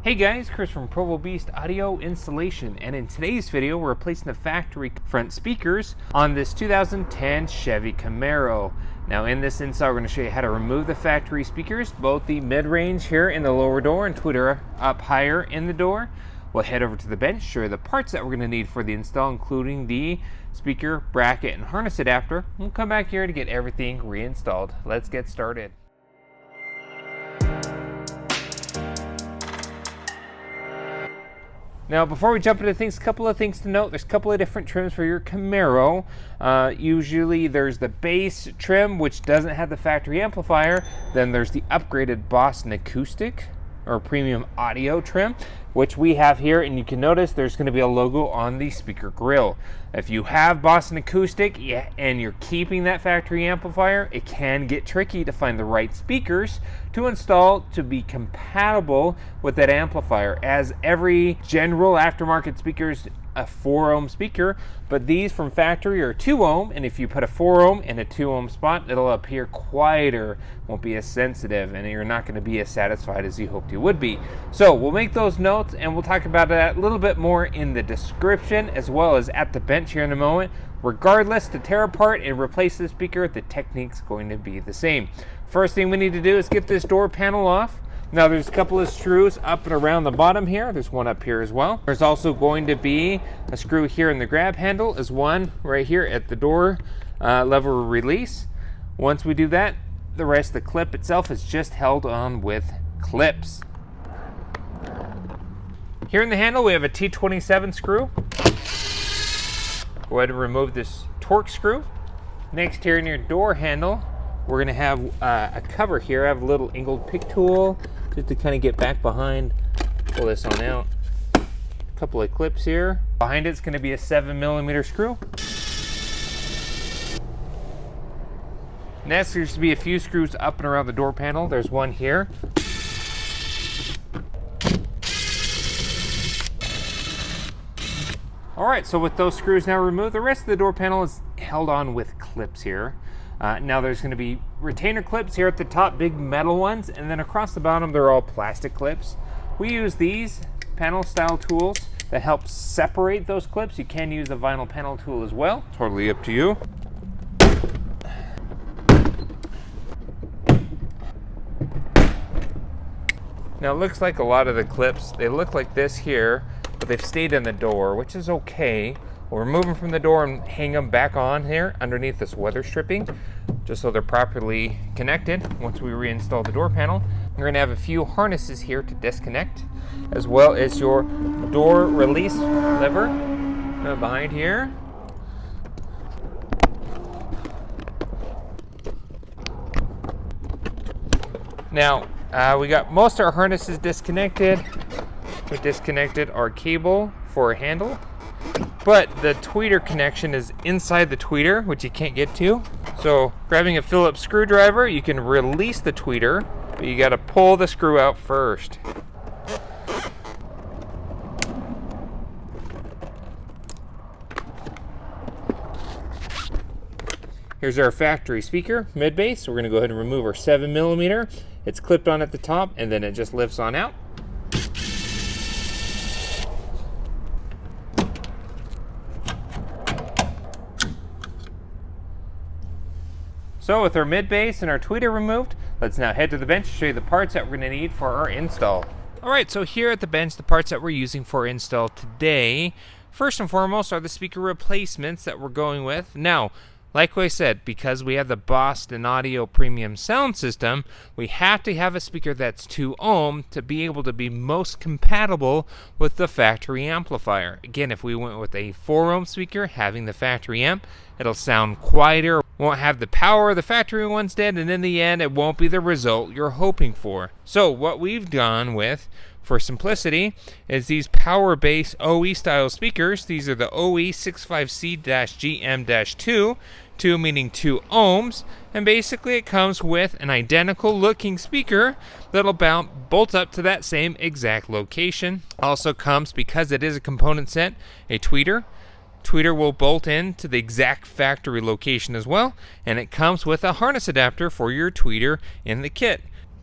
Hey guys, Chris from Provo Beast Audio Installation, and in today's video we're replacing the factory front speakers on this 2010 Chevy Camaro. Now in this install we're going to show you how to remove the factory speakers, both the mid-range here in the lower door and tweeter up higher in the door. We'll head over to the bench, show you the parts that we're going to need for the install, including the speaker, bracket, and harness adapter. We'll come back here to get everything reinstalled. Let's get started. Now, before we jump into things, a couple of things to note. There's a couple of different trims for your Camaro. Usually there's the base trim, which doesn't have the factory amplifier. Then there's the upgraded Boston Acoustic or premium audio trim, which we have here, and you can notice there's going to be a logo on the speaker grill. If you have Boston Acoustic and you're keeping that factory amplifier, it can get tricky to find the right speakers to install to be compatible with that amplifier, as every general aftermarket speaker's a 4 ohm speaker, but these from factory are 2 ohm, and if you put a 4 ohm in a 2 ohm spot, it'll appear quieter, won't be as sensitive, and you're not going to be as satisfied as you hoped you would be. So we'll make those notes, and we'll talk about that a little bit more in the description as well as at the bench here in a moment. Regardless, to tear apart and replace the speaker, the technique's going to be the same. First thing we need to do is get this door panel off. Now there's a couple of screws up and around the bottom here. There's one up here as well. There's also going to be a screw here in the grab handle. There's one right here at the door lever release. Once we do that, the rest of the clip itself is just held on with clips. Here in the handle we have a T27 screw. Go ahead and remove this torque screw. Next, here in your door handle, we're going to have a cover here. I have a little angled pick tool just to kind of get back behind, pull this on out. A couple of clips here. Behind it's going to be a 7mm screw. Next, there's to be a few screws up and around the door panel. There's one here. Alright, so with those screws now removed, the rest of the door panel is held on with clips here. Now there's going to be retainer clips here at the top, big metal ones, and then across the bottom they're all plastic clips. We use these panel style tools that help separate those clips. You can use a vinyl panel tool as well. Totally up to you. Now it looks like a lot of the clips, they look like this here, but they've stayed in the door, which is okay. We'll remove them from the door and hang them back on here underneath this weather stripping, just so they're properly connected once we reinstall the door panel. We're going to have a few harnesses here to disconnect, as well as your door release lever behind here. Now, we got most of our harnesses disconnected. We disconnected our cable for a handle, but the tweeter connection is inside the tweeter, which you can't get to. So grabbing a Phillips screwdriver, you can release the tweeter, but you got to pull the screw out first. Here's our factory speaker, mid-bass. We're going to go ahead and remove our 7mm. It's clipped on at the top, and then it just lifts on out. So with our mid-bass and our tweeter removed, let's now head to the bench to show you the parts that we're going to need for our install. Alright, so here at the bench, the parts that we're using for install today, first and foremost are the speaker replacements that we're going with. Now, like I said, because we have the Boston Audio Premium sound system, we have to have a speaker that's 2 ohm to be able to be most compatible with the factory amplifier. Again, if we went with a 4 ohm speaker having the factory amp, it'll sound quieter, won't have the power the factory ones did, and in the end it won't be the result you're hoping for. So what we've gone with, for simplicity, is these power base OE style speakers. These are the OE 65C-GM-2, 2 meaning 2 ohms, and basically it comes with an identical looking speaker that'll bolt up to that same exact location. Also comes, because it is a component set, a tweeter. Tweeter will bolt in to the exact factory location as well, and it comes with a harness adapter for your tweeter in the kit.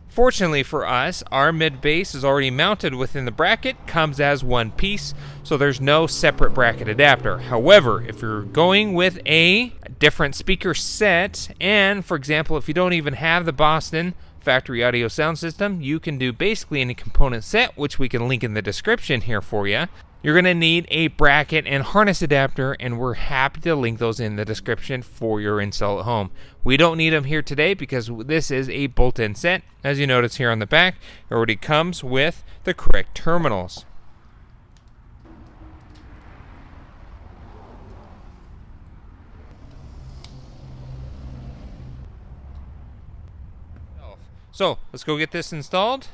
Fortunately for us, our mid bass is already mounted within the bracket, comes as one piece, so there's no separate bracket adapter. However, if you're going with a different speaker set, and for example, if you don't even have the Boston factory audio sound system, you can do basically any component set, which we can link in the description here for you. You're going to need a bracket and harness adapter, and we're happy to link those in the description for your install at home. We don't need them here today because this is a bolt-in set. As you notice here on the back, it already comes with the correct terminals. So let's go get this installed.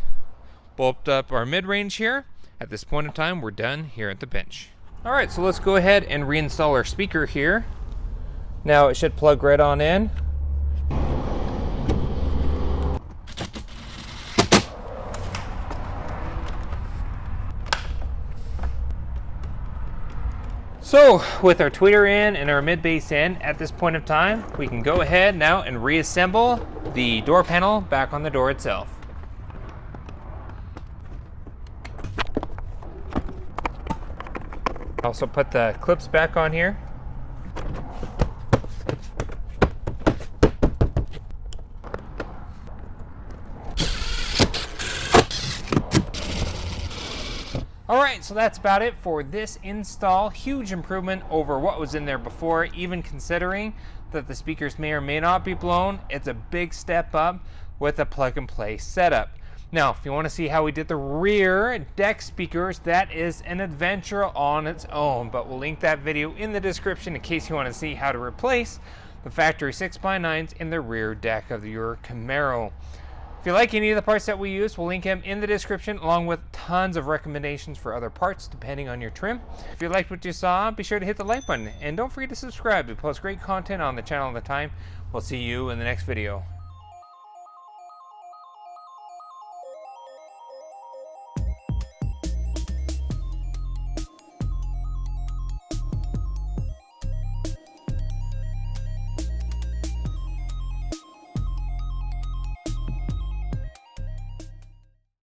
Bulbed up our mid-range here. At this point in time, we're done here at the bench. All right, so let's go ahead and reinstall our speaker here. Now it should plug right on in. So with our tweeter in and our mid bass in, at this point of time, we can go ahead now and reassemble the door panel back on the door itself. Also put the clips back on here. All right, so that's about it for this install. Huge improvement over what was in there before, even considering that the speakers may or may not be blown. It's a big step up with a plug and play setup. Now, if you want to see how we did the rear deck speakers, that is an adventure on its own, but we'll link that video in the description in case you want to see how to replace the factory 6x9s in the rear deck of your Camaro. If you like any of the parts that we use, we'll link them in the description along with tons of recommendations for other parts depending on your trim. If you liked what you saw, be sure to hit the like button and don't forget to subscribe. We post great content on the channel all the time. We'll see you in the next video.